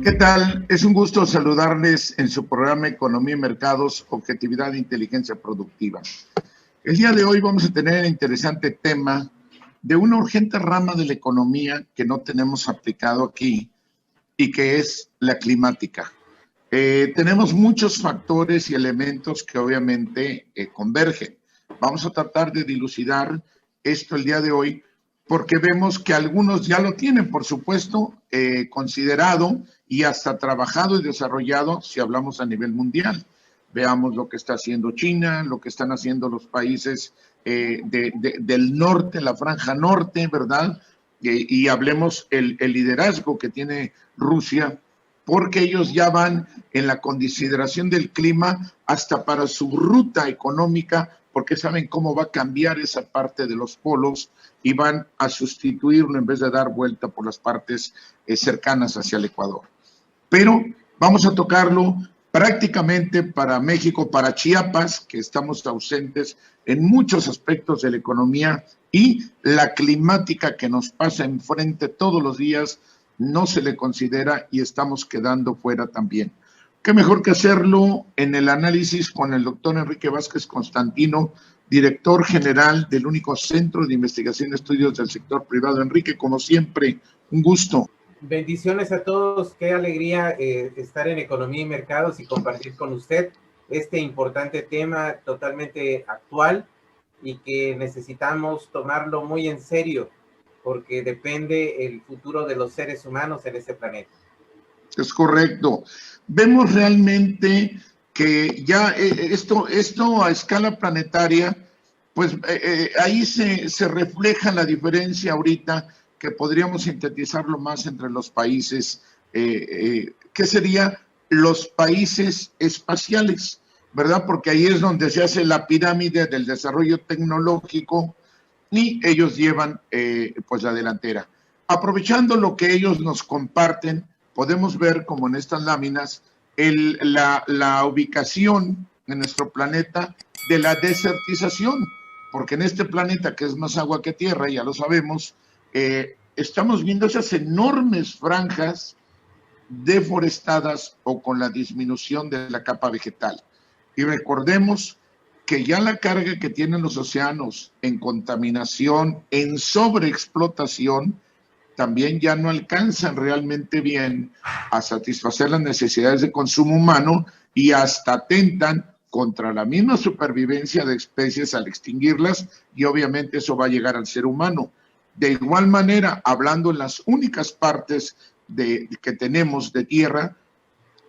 ¿Qué tal? Es un gusto saludarles en su programa Economía y Mercados, Objetividad e Inteligencia Productiva. El día de hoy vamos a tener el interesante tema de una urgente rama de la economía que no tenemos aplicado aquí y que es la climática. Tenemos muchos factores y elementos que obviamente convergen. Vamos a tratar de dilucidar esto el día de hoy porque vemos que algunos ya lo tienen, por supuesto, considerado y hasta trabajado y desarrollado si hablamos a nivel mundial. Veamos lo que está haciendo China, lo que están haciendo los países del norte, la franja norte, ¿verdad? Y hablemos el liderazgo que tiene Rusia, porque ellos ya van en la consideración del clima hasta para su ruta económica, porque saben cómo va a cambiar esa parte de los polos y van a sustituirlo en vez de dar vuelta por las partes cercanas hacia el Ecuador. Pero vamos a tocarlo prácticamente para México, para Chiapas, que estamos ausentes en muchos aspectos de la economía, y la climática que nos pasa enfrente todos los días no se le considera y estamos quedando fuera también. ¿Qué mejor que hacerlo en el análisis con el doctor Enrique Vázquez Constantino, director general del único Centro de Investigación y Estudios del Sector Privado? Enrique, como siempre, un gusto. Bendiciones a todos, qué alegría estar en Economía y Mercados y compartir con usted este importante tema totalmente actual y que necesitamos tomarlo muy en serio porque depende el futuro de los seres humanos en este planeta. Es correcto. Vemos realmente que ya esto a escala planetaria, pues ahí se refleja la diferencia ahorita que podríamos sintetizarlo más entre los países, que sería los países espaciales, ¿verdad? Porque ahí es donde se hace la pirámide del desarrollo tecnológico y ellos llevan pues la delantera. Aprovechando lo que ellos nos comparten, podemos ver como en estas láminas la ubicación en nuestro planeta de la desertización, porque en este planeta que es más agua que tierra, ya lo sabemos, estamos viendo esas enormes franjas deforestadas o con la disminución de la capa vegetal. Y recordemos que ya la carga que tienen los océanos en contaminación, en sobreexplotación, también ya no alcanzan realmente bien a satisfacer las necesidades de consumo humano y hasta atentan contra la misma supervivencia de especies al extinguirlas, y obviamente eso va a llegar al ser humano. De igual manera, hablando en las únicas partes que tenemos de tierra,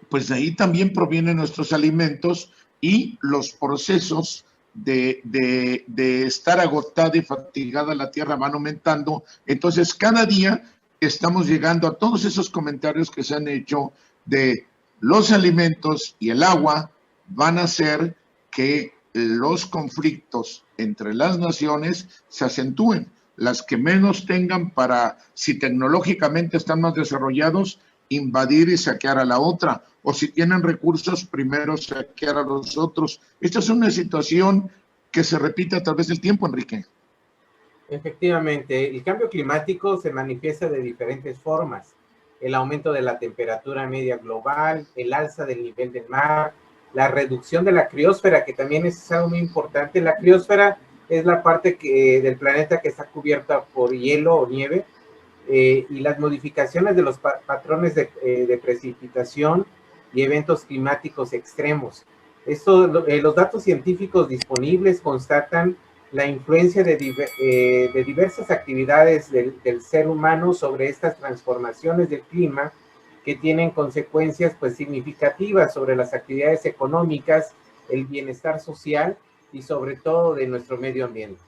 pues de ahí también provienen nuestros alimentos y los procesos de estar agotada y fatigada la tierra van aumentando. Entonces cada día estamos llegando a todos esos comentarios que se han hecho de los alimentos y el agua van a hacer que los conflictos entre las naciones se acentúen. Las que menos tengan para, si tecnológicamente están más desarrollados, invadir y saquear a la otra, o si tienen recursos, primero saquear a los otros. Esta es una situación que se repite a través del tiempo, Enrique. Efectivamente, el cambio climático se manifiesta de diferentes formas. El aumento de la temperatura media global, el alza del nivel del mar, la reducción de la criosfera, que también es algo muy importante. La criosfera es la parte del planeta que está cubierta por hielo o nieve, y las modificaciones de los patrones de precipitación y eventos climáticos extremos. Los datos científicos disponibles constatan la influencia de diversas actividades del ser humano sobre estas transformaciones del clima, que tienen consecuencias pues significativas sobre las actividades económicas, el bienestar social y sobre todo de nuestro medio ambiente.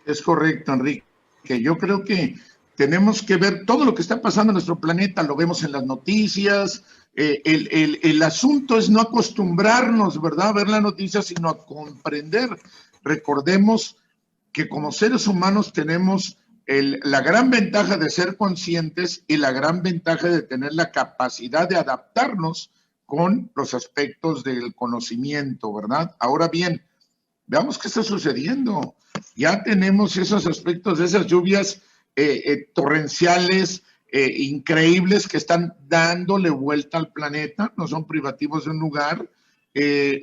Es correcto, Enrique. Yo creo que tenemos que ver todo lo que está pasando en nuestro planeta, lo vemos en las noticias. El asunto es no acostumbrarnos, ¿verdad?, a ver las noticias, sino a comprender. Recordemos que como seres humanos tenemos la gran ventaja de ser conscientes y la gran ventaja de tener la capacidad de adaptarnos con los aspectos del conocimiento, ¿verdad? Ahora bien, veamos qué está sucediendo. Ya tenemos esos aspectos de esas lluvias torrenciales, increíbles que están dándole vuelta al planeta, no son privativos de un lugar.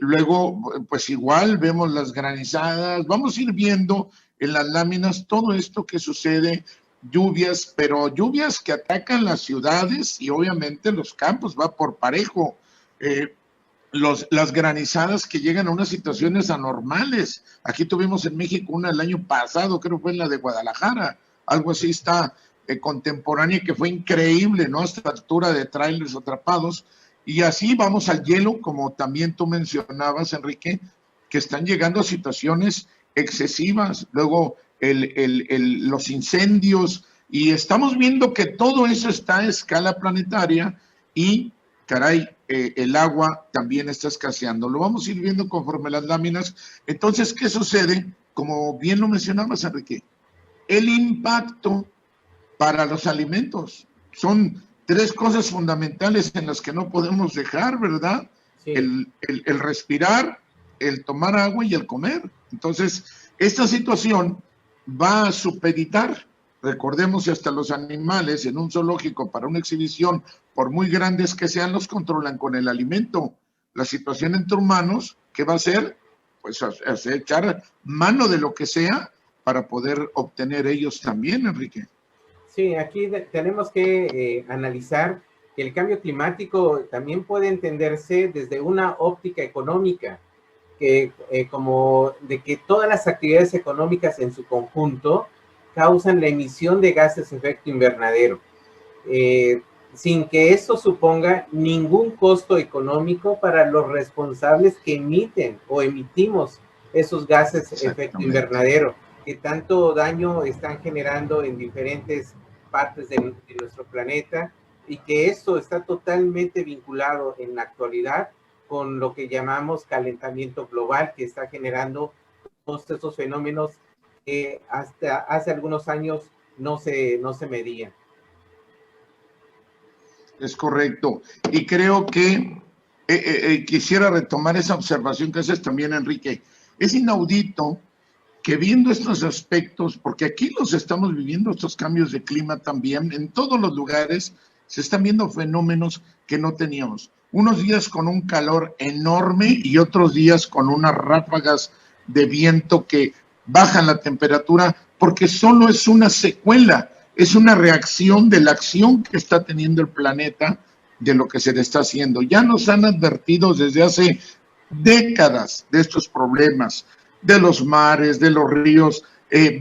Luego, pues igual vemos las granizadas, vamos a ir viendo en las láminas todo esto que sucede, lluvias, pero lluvias que atacan las ciudades y obviamente los campos, va por parejo. Las granizadas que llegan a unas situaciones anormales. Aquí tuvimos en México una el año pasado, creo que fue en la de Guadalajara, algo así está contemporánea, que fue increíble, ¿no? Hasta altura de trailers atrapados. Y así vamos al hielo, como también tú mencionabas, Enrique, que están llegando a situaciones excesivas. Luego los incendios, y estamos viendo que todo eso está a escala planetaria y, caray, el agua también está escaseando. Lo vamos a ir viendo conforme las láminas. Entonces, ¿qué sucede? Como bien lo mencionabas, Enrique, el impacto para los alimentos. Son tres cosas fundamentales en las que no podemos dejar, ¿verdad? Sí. El respirar, el tomar agua y el comer. Entonces, esta situación va a supeditar, recordemos que hasta los animales en un zoológico para una exhibición, por muy grandes que sean, los controlan con el alimento. La situación entre humanos, ¿qué va a hacer? Pues echar mano de lo que sea para poder obtener ellos también, Enrique. Sí, aquí tenemos que analizar que el cambio climático también puede entenderse desde una óptica económica, que como de que todas las actividades económicas en su conjunto causan la emisión de gases de efecto invernadero, sin que esto suponga ningún costo económico para los responsables que emiten o emitimos esos gases de efecto invernadero, que tanto daño están generando en diferentes partes de nuestro planeta, y que esto está totalmente vinculado en la actualidad con lo que llamamos calentamiento global, que está generando todos estos fenómenos que hasta hace algunos años no se medían. Es correcto. Y creo que quisiera retomar esa observación que haces también, Enrique. Es inaudito que viendo estos aspectos, porque aquí los estamos viviendo, estos cambios de clima también, en todos los lugares se están viendo fenómenos que no teníamos. Unos días con un calor enorme y otros días con unas ráfagas de viento que bajan la temperatura, porque solo es una secuela, es una reacción de la acción que está teniendo el planeta de lo que se le está haciendo. Ya nos han advertido desde hace décadas de estos problemas, de los mares, de los ríos.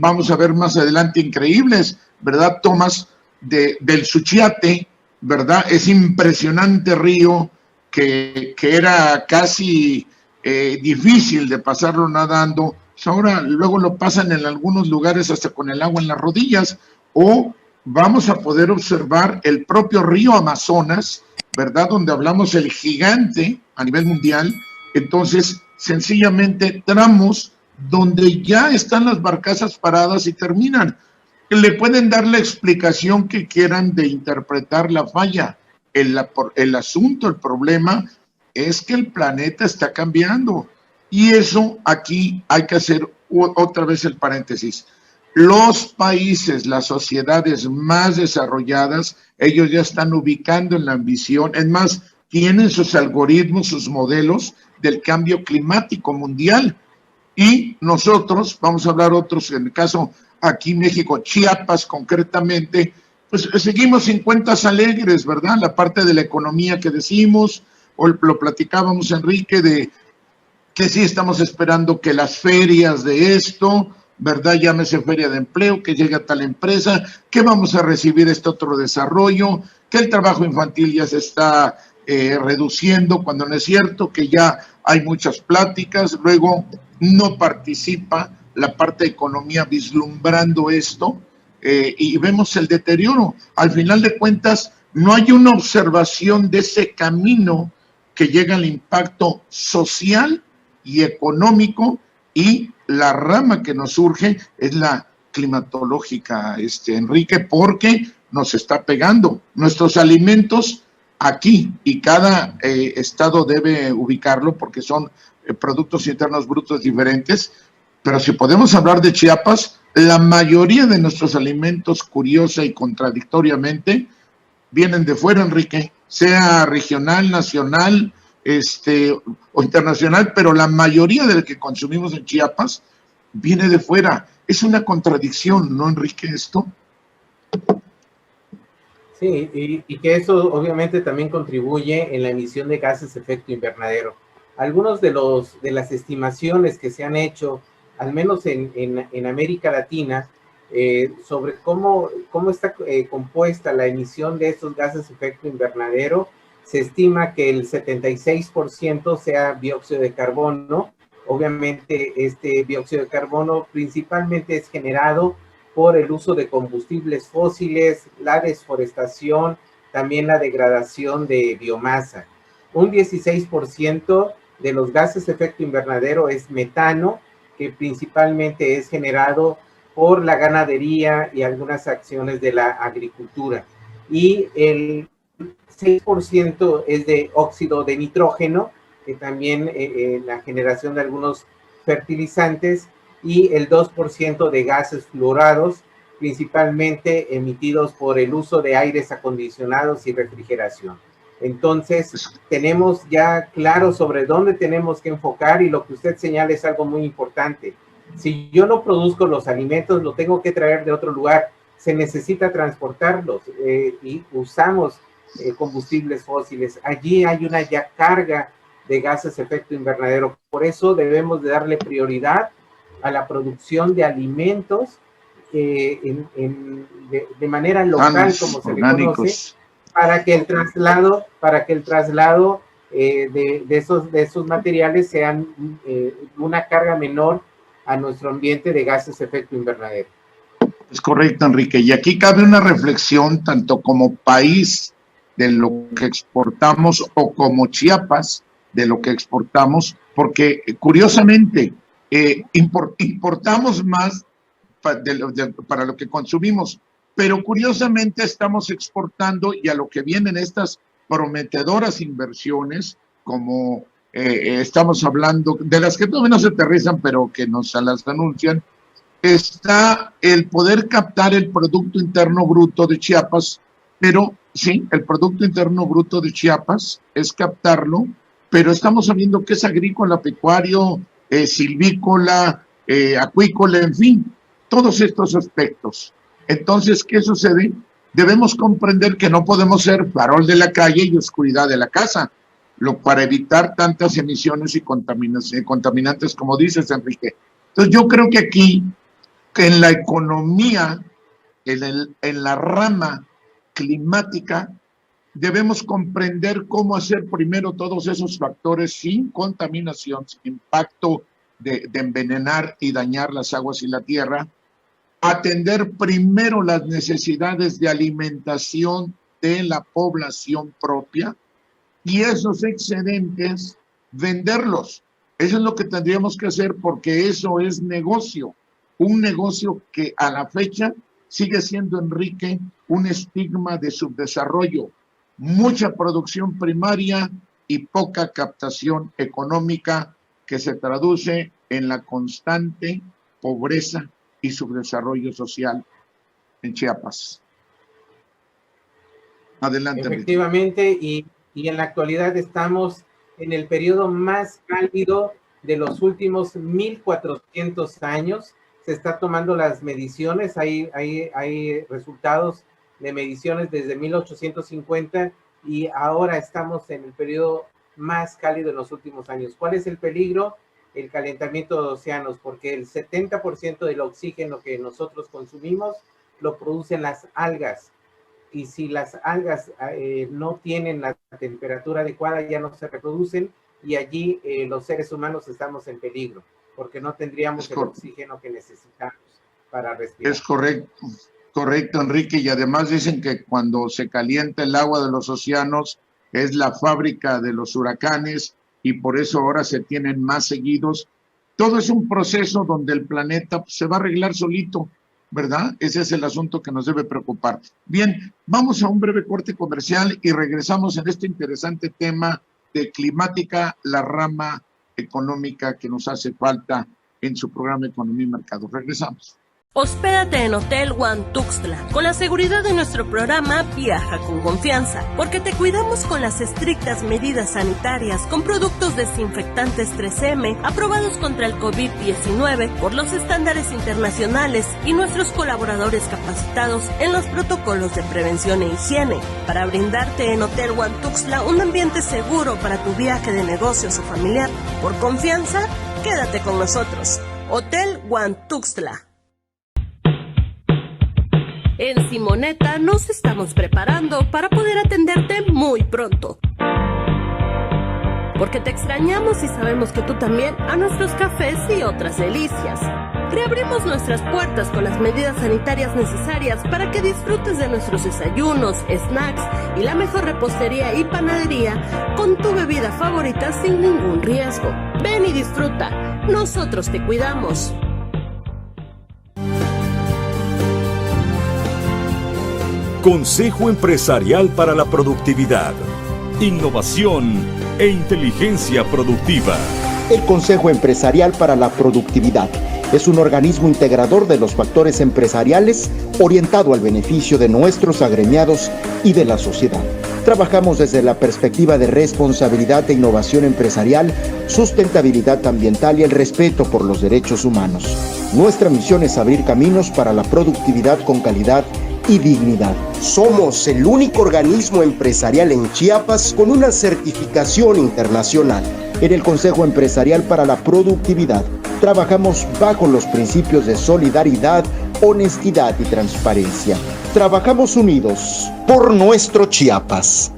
Vamos a ver más adelante increíbles, ¿verdad? Tomas del Suchiate, ¿verdad? Ese impresionante río que era casi difícil de pasarlo nadando. Pues ahora luego lo pasan en algunos lugares hasta con el agua en las rodillas, o vamos a poder observar el propio río Amazonas, ¿verdad? Donde hablamos el gigante a nivel mundial. Entonces, sencillamente tramos donde ya están las barcazas paradas y terminan. Le pueden dar la explicación que quieran de interpretar la falla. El asunto, el problema es que el planeta está cambiando. Y eso aquí hay que hacer otra vez el paréntesis. Los países, las sociedades más desarrolladas, ellos ya están ubicando en la ambición, es más, tienen sus algoritmos, sus modelos del cambio climático mundial. Y nosotros, vamos a hablar otros, en el caso aquí México, Chiapas concretamente, pues seguimos en cuentas alegres, ¿verdad? La parte de la economía que decimos, o lo platicábamos, Enrique, de que sí estamos esperando que las ferias de esto, ¿verdad? Llámese feria de empleo, que llegue a tal empresa, que vamos a recibir este otro desarrollo, que el trabajo infantil ya se está reduciendo, cuando no es cierto, que ya hay muchas pláticas, luego no participa la parte de economía vislumbrando esto, y vemos el deterioro. Al final de cuentas, no hay una observación de ese camino que llega al impacto social y económico, y la rama que nos surge es la climatológica, Enrique, porque nos está pegando. Nuestros alimentos aquí, y cada estado debe ubicarlo porque son productos internos brutos diferentes, pero si podemos hablar de Chiapas, la mayoría de nuestros alimentos, curiosa y contradictoriamente, vienen de fuera, Enrique, sea regional, nacional, o internacional, pero la mayoría del que consumimos en Chiapas viene de fuera. Es una contradicción, ¿no, Enrique, esto? Sí, y que eso obviamente también contribuye en la emisión de gases de efecto invernadero. Algunos de las estimaciones que se han hecho, al menos en América Latina, sobre cómo está compuesta la emisión de estos gases de efecto invernadero, se estima que el 76% sea dióxido de carbono. Obviamente este dióxido de carbono principalmente es generado por el uso de combustibles fósiles, la desforestación, también la degradación de biomasa. Un 16% de los gases de efecto invernadero es metano, que principalmente es generado por la ganadería y algunas acciones de la agricultura. Y el 6% es de óxido de nitrógeno, que también la generación de algunos fertilizantes, y el 2% de gases fluorados, principalmente emitidos por el uso de aires acondicionados y refrigeración. Entonces, tenemos ya claro sobre dónde tenemos que enfocar, y lo que usted señala es algo muy importante. Si yo no produzco los alimentos, lo tengo que traer de otro lugar. Se necesita transportarlos y usamos combustibles fósiles. Allí hay una ya carga de gases de efecto invernadero. Por eso debemos de darle prioridad a la producción de alimentos de manera local, como se le conoce, para que el traslado de esos materiales sean una carga menor a nuestro ambiente de gases de efecto invernadero. Es correcto, Enrique. Y aquí cabe una reflexión, tanto como país de lo que exportamos o como Chiapas de lo que exportamos, porque curiosamente importamos más para lo que consumimos, pero curiosamente estamos exportando, y a lo que vienen estas prometedoras inversiones, como estamos hablando, de las que todavía no se aterrizan, pero que nos las anuncian, está el poder captar el Producto Interno Bruto de Chiapas, pero sí, el Producto Interno Bruto de Chiapas es captarlo, pero estamos sabiendo que es agrícola, pecuario, silvícola, acuícola, en fin, todos estos aspectos. Entonces, ¿qué sucede? Debemos comprender que no podemos ser farol de la calle y oscuridad de la casa, para evitar tantas emisiones y contaminantes, como dices, Enrique. Entonces, yo creo que aquí, que en la economía, en la rama climática, debemos comprender cómo hacer primero todos esos factores sin contaminación, sin impacto de envenenar y dañar las aguas y la tierra, atender primero las necesidades de alimentación de la población propia y esos excedentes venderlos. Eso es lo que tendríamos que hacer, porque eso es negocio. Un negocio que a la fecha sigue siendo, Enrique, un estigma de subdesarrollo. Mucha producción primaria y poca captación económica, que se traduce en la constante pobreza y subdesarrollo social en Chiapas. Adelante. Efectivamente, y en la actualidad estamos en el periodo más cálido de los últimos 1400 años. Se está tomando las mediciones, hay resultados de mediciones desde 1850 y ahora estamos en el periodo más cálido de los últimos años. ¿Cuál es el peligro? El calentamiento de océanos, porque el 70% del oxígeno que nosotros consumimos lo producen las algas. Y si las algas no tienen la temperatura adecuada, ya no se reproducen, y allí los seres humanos estamos en peligro, porque no tendríamos el oxígeno que necesitamos para respirar. Es correcto, Enrique, y además dicen que cuando se calienta el agua de los océanos es la fábrica de los huracanes, y por eso ahora se tienen más seguidos. Todo es un proceso donde el planeta se va a arreglar solito, ¿verdad? Ese es el asunto que nos debe preocupar. Bien, vamos a un breve corte comercial y regresamos en este interesante tema de climática, la rama económica que nos hace falta en su programa Economía y Mercado. Regresamos. Hospédate en Hotel One Tuxtla. Con la seguridad de nuestro programa, viaja con confianza, porque te cuidamos con las estrictas medidas sanitarias, con productos desinfectantes 3M, aprobados contra el COVID-19 por los estándares internacionales y nuestros colaboradores capacitados en los protocolos de prevención e higiene, para brindarte en Hotel One Tuxtla un ambiente seguro para tu viaje de negocios o familiar. Por confianza, quédate con nosotros. Hotel One Tuxtla. En Simonetta nos estamos preparando para poder atenderte muy pronto, porque te extrañamos y sabemos que tú también a nuestros cafés y otras delicias. Reabrimos nuestras puertas con las medidas sanitarias necesarias para que disfrutes de nuestros desayunos, snacks y la mejor repostería y panadería con tu bebida favorita sin ningún riesgo. Ven y disfruta, nosotros te cuidamos. Consejo Empresarial para la Productividad, Innovación e Inteligencia Productiva. El Consejo Empresarial para la Productividad es un organismo integrador de los factores empresariales orientado al beneficio de nuestros agremiados y de la sociedad. Trabajamos desde la perspectiva de responsabilidad e innovación empresarial, sustentabilidad ambiental y el respeto por los derechos humanos. Nuestra misión es abrir caminos para la productividad con calidad y dignidad. Somos el único organismo empresarial en Chiapas con una certificación internacional. En el Consejo Empresarial para la Productividad trabajamos bajo los principios de solidaridad, honestidad y transparencia. Trabajamos unidos por nuestro Chiapas.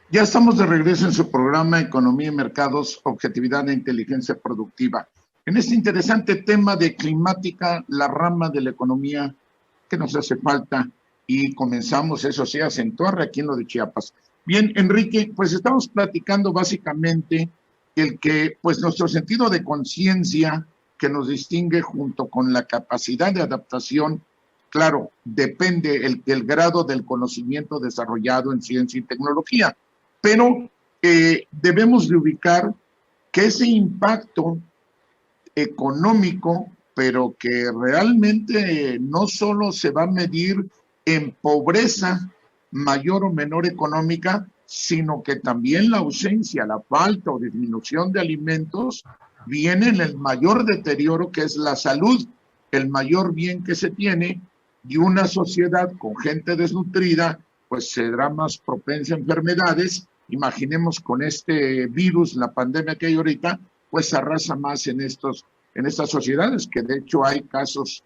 Ya estamos de regreso en su programa Economía y Mercados, Objetividad e Inteligencia Productiva. En este interesante tema de climática, la rama de la economía que nos hace falta, y comenzamos, eso sí, a acentuar aquí en lo de Chiapas. Bien, Enrique, pues estamos platicando básicamente el que, pues nuestro sentido de conciencia que nos distingue junto con la capacidad de adaptación, claro, depende el grado del conocimiento desarrollado en ciencia y tecnología, pero debemos de ubicar que ese impacto económico, pero que realmente no solo se va a medir en pobreza mayor o menor económica, sino que también la ausencia, la falta o disminución de alimentos viene en el mayor deterioro, que es la salud, el mayor bien que se tiene, y una sociedad con gente desnutrida pues será más propensa a enfermedades. Imaginemos con este virus, la pandemia que hay ahorita, pues arrasa más en estas sociedades, que de hecho hay casos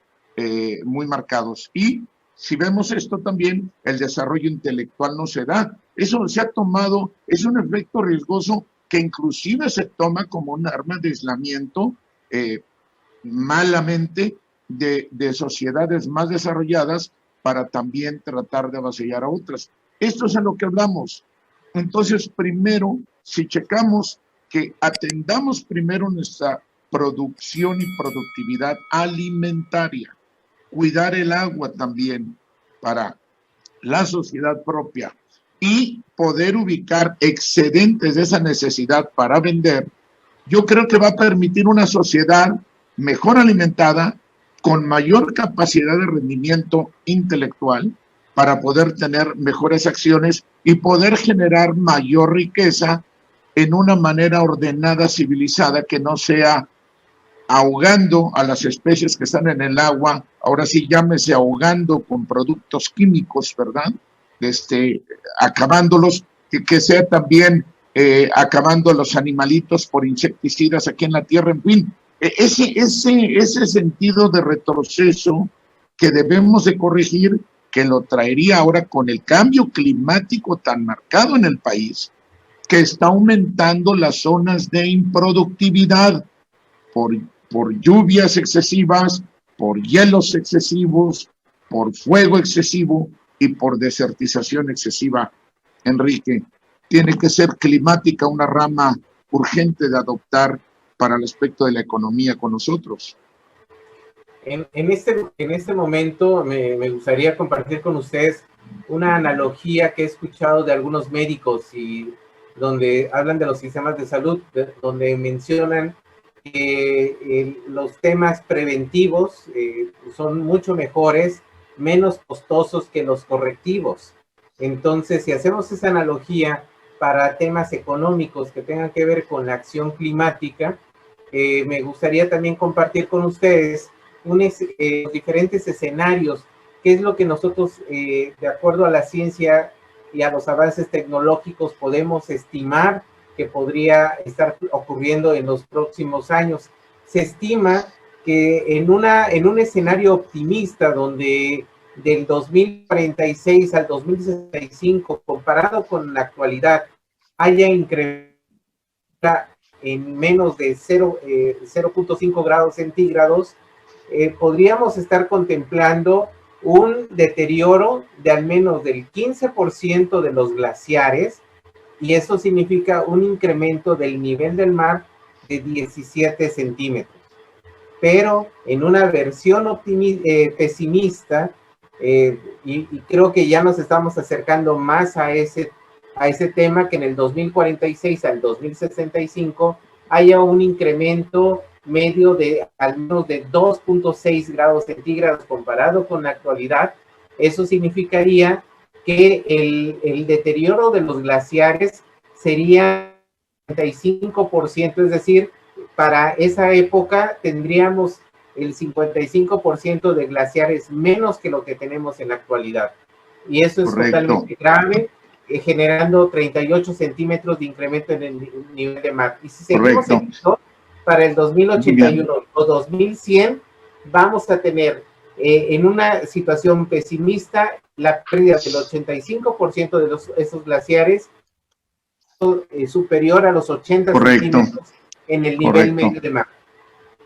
muy marcados. Y si vemos esto también, el desarrollo intelectual no se da. Eso se ha tomado, es un efecto riesgoso que inclusive se toma como un arma de aislamiento malamente de sociedades más desarrolladas para también tratar de avasallar a otras. Esto es a lo que hablamos. Entonces, primero, si checamos que atendamos primero nuestra producción y productividad alimentaria, cuidar el agua también para la sociedad propia y poder ubicar excedentes de esa necesidad para vender, yo creo que va a permitir una sociedad mejor alimentada, con mayor capacidad de rendimiento intelectual para poder tener mejores acciones y poder generar mayor riqueza en una manera ordenada, civilizada, que no sea ahogando a las especies que están en el agua, ahora sí llámese ahogando con productos químicos, ¿verdad? Acabándolos, que sea también acabando a los animalitos por insecticidas aquí en la tierra, en fin. Ese sentido de retroceso que debemos de corregir, que lo traería ahora con el cambio climático tan marcado en el país, que está aumentando las zonas de improductividad por lluvias excesivas, por hielos excesivos, por fuego excesivo y por desertización excesiva. Enrique, tiene que ser climática una rama urgente de adoptar para el aspecto de la economía con nosotros. En este momento me gustaría compartir con ustedes una analogía que he escuchado de algunos médicos y donde hablan de los sistemas de salud, donde mencionan los temas preventivos son mucho mejores, menos costosos que los correctivos. Entonces, si hacemos esa analogía para temas económicos que tengan que ver con la acción climática, me gustaría también compartir con ustedes los diferentes escenarios, qué es lo que nosotros, de acuerdo a la ciencia y a los avances tecnológicos, podemos estimar que podría estar ocurriendo en los próximos años. Se estima que en un escenario optimista donde del 2046 al 2065, comparado con la actualidad, haya incremento en menos de 0.5 grados centígrados, podríamos estar contemplando un deterioro de al menos del 15% de los glaciares, y eso significa un incremento del nivel del mar de 17 centímetros. Pero en una versión pesimista, y creo que ya nos estamos acercando más a ese tema, que en el 2046 al 2065 haya un incremento medio de al menos de 2.6 grados centígrados comparado con la actualidad. Eso significaría que el deterioro de los glaciares sería 55%, es decir, para esa época tendríamos el 55% de glaciares menos que lo que tenemos en la actualidad. Y eso es totalmente grave, generando 38 centímetros de incremento en el nivel de mar. Y si seguimos en esto, para el 2081 o 2100, vamos a tener en una situación pesimista la pérdida del 85% de esos glaciares, superior a los 80 centímetros en el nivel medio de mar.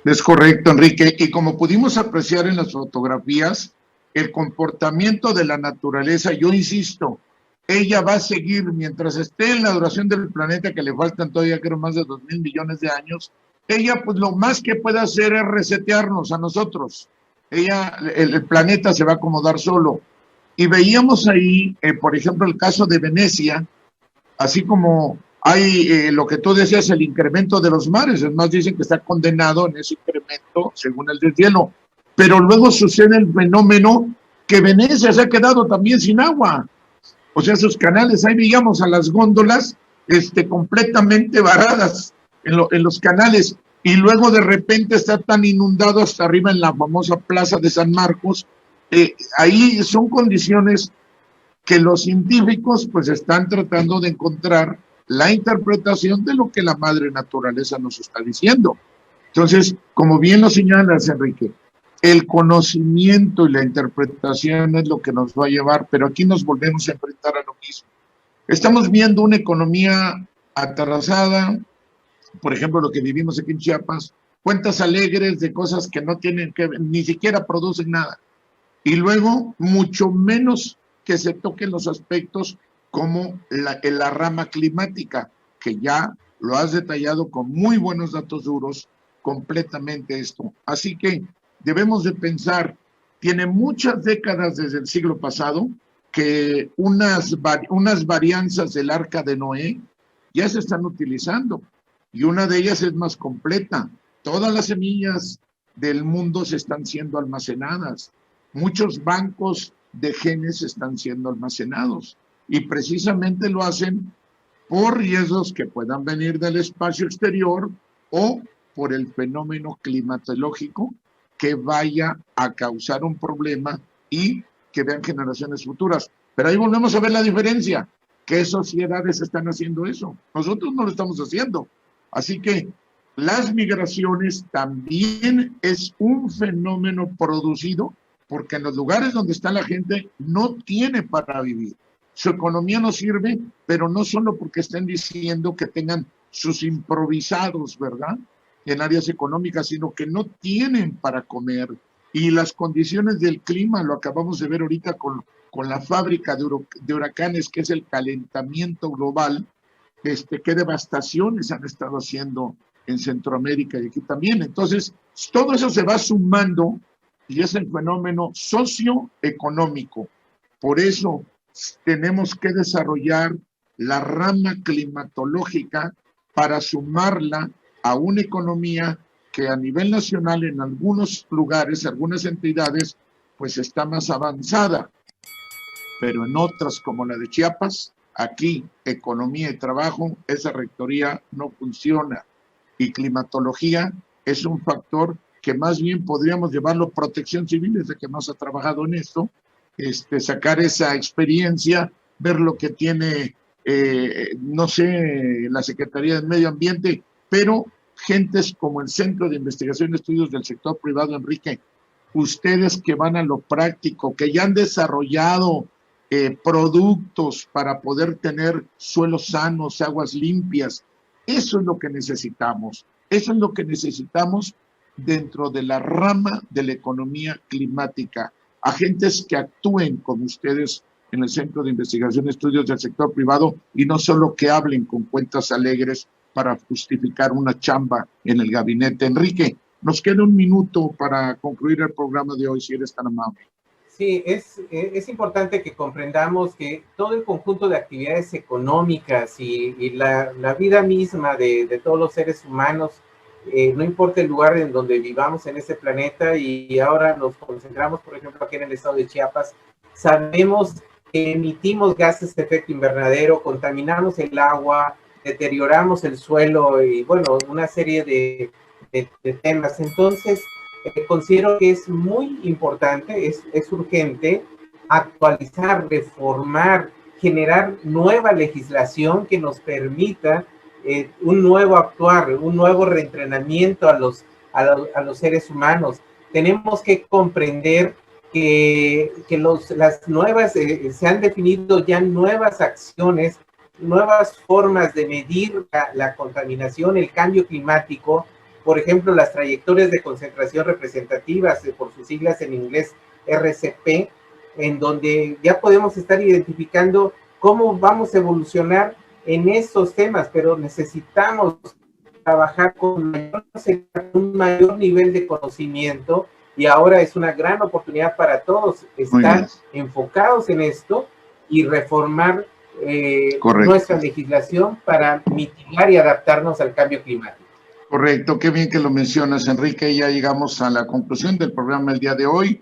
Es correcto, Enrique. Y como pudimos apreciar en las fotografías, el comportamiento de la naturaleza, yo insisto, ella va a seguir mientras esté en la duración del planeta, que le faltan todavía creo más de 2.000 millones de años. Ella, pues lo más que puede hacer es resetearnos a nosotros. El planeta se va a acomodar solo. Y veíamos ahí, por ejemplo, el caso de Venecia, así como hay lo que tú decías, el incremento de los mares. Es más, dicen que está condenado en ese incremento según el deshielo. Pero luego sucede el fenómeno que Venecia se ha quedado también sin agua. O sea, sus canales, ahí veíamos a las góndolas completamente varadas en los canales. Y luego de repente está tan inundado hasta arriba en la famosa plaza de San Marcos. Ahí son condiciones que los científicos pues están tratando de encontrar la interpretación de lo que la madre naturaleza nos está diciendo. Entonces, como bien lo señalas, Enrique, el conocimiento y la interpretación es lo que nos va a llevar, pero aquí nos volvemos a enfrentar a lo mismo. Estamos viendo una economía atrasada, por ejemplo, lo que vivimos aquí en Chiapas, cuentas alegres de cosas que no tienen que ver, ni siquiera producen nada. Y luego, mucho menos que se toquen los aspectos como la rama climática, que ya lo has detallado con muy buenos datos duros, completamente esto. Así que debemos de pensar, tiene muchas décadas desde el siglo pasado, que unas varianzas del Arca de Noé ya se están utilizando, y una de ellas es más completa. Todas las semillas del mundo se están siendo almacenadas. Muchos bancos de genes están siendo almacenados, y precisamente lo hacen por riesgos que puedan venir del espacio exterior o por el fenómeno climatológico que vaya a causar un problema y que vean generaciones futuras. Pero ahí volvemos a ver la diferencia. ¿Qué sociedades están haciendo eso? Nosotros no lo estamos haciendo. Así que las migraciones también es un fenómeno producido porque en los lugares donde está la gente no tiene para vivir. Su economía no sirve, pero no solo porque estén diciendo que tengan sus improvisados, ¿verdad?, en áreas económicas, sino que no tienen para comer. Y las condiciones del clima, lo acabamos de ver ahorita con la fábrica de huracanes, que es el calentamiento global, qué devastaciones han estado haciendo en Centroamérica y aquí también. Entonces, todo eso se va sumando y es el fenómeno socioeconómico. Por eso tenemos que desarrollar la rama climatológica para sumarla a una economía que a nivel nacional en algunos lugares, algunas entidades, pues está más avanzada, pero en otras como la de Chiapas, aquí economía y trabajo, esa rectoría no funciona, y climatología es un factor que más bien podríamos llevarlo protección civil, desde que más ha trabajado en esto, sacar esa experiencia, ver lo que tiene, no sé, la Secretaría del Medio Ambiente, pero gentes como el Centro de Investigación y Estudios del Sector Privado, Enrique, ustedes que van a lo práctico, que ya han desarrollado productos para poder tener suelos sanos, aguas limpias, eso es lo que necesitamos, eso es lo que necesitamos dentro de la rama de la economía climática, agentes que actúen como ustedes en el Centro de Investigación y Estudios del Sector Privado y no solo que hablen con cuentas alegres para justificar una chamba en el gabinete. Enrique, nos queda un minuto para concluir el programa de hoy, si eres tan amable. Sí, es importante que comprendamos que todo el conjunto de actividades económicas y la vida misma de todos los seres humanos, no importa el lugar en donde vivamos en este planeta, y ahora nos concentramos, por ejemplo, aquí en el estado de Chiapas, sabemos que emitimos gases de efecto invernadero, contaminamos el agua, deterioramos el suelo y, bueno, una serie de temas. Entonces, considero que es muy importante, es urgente actualizar, reformar, generar nueva legislación que nos permita un nuevo actuar, un nuevo reentrenamiento a los seres humanos. Tenemos que comprender que las nuevas, se han definido ya nuevas acciones, nuevas formas de medir la contaminación, el cambio climático. Por ejemplo, las trayectorias de concentración representativas, por sus siglas en inglés RCP, en donde ya podemos estar identificando cómo vamos a evolucionar en estos temas, pero necesitamos trabajar con un mayor nivel de conocimiento, y ahora es una gran oportunidad para todos estar enfocados en esto y reformar nuestra legislación para mitigar y adaptarnos al cambio climático. Correcto, qué bien que lo mencionas, Enrique. Ya llegamos a la conclusión del programa el día de hoy.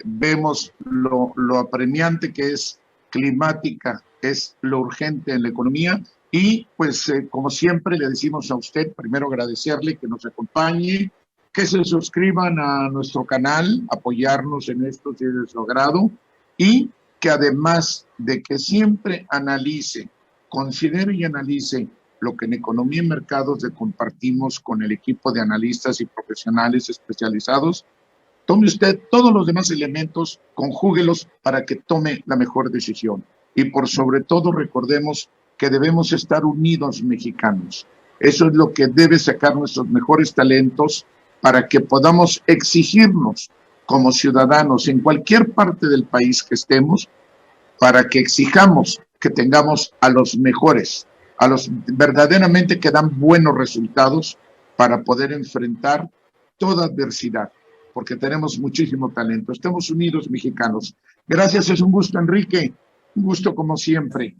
Vemos lo apremiante que es climática, es lo urgente en la economía, y pues como siempre le decimos a usted, primero agradecerle que nos acompañe, que se suscriban a nuestro canal, apoyarnos en esto si es de su agrado, y que además de que siempre analice, considere y analice lo que en Economía y Mercados le compartimos con el equipo de analistas y profesionales especializados, tome usted todos los demás elementos, conjúguelos para que tome la mejor decisión. Y por sobre todo recordemos que debemos estar unidos mexicanos. Eso es lo que debe sacar nuestros mejores talentos para que podamos exigirnos como ciudadanos en cualquier parte del país que estemos, para que exijamos que tengamos a los mejores, a los verdaderamente que dan buenos resultados para poder enfrentar toda adversidad, porque tenemos muchísimo talento. Estamos unidos, mexicanos. Gracias, es un gusto, Enrique. Un gusto como siempre.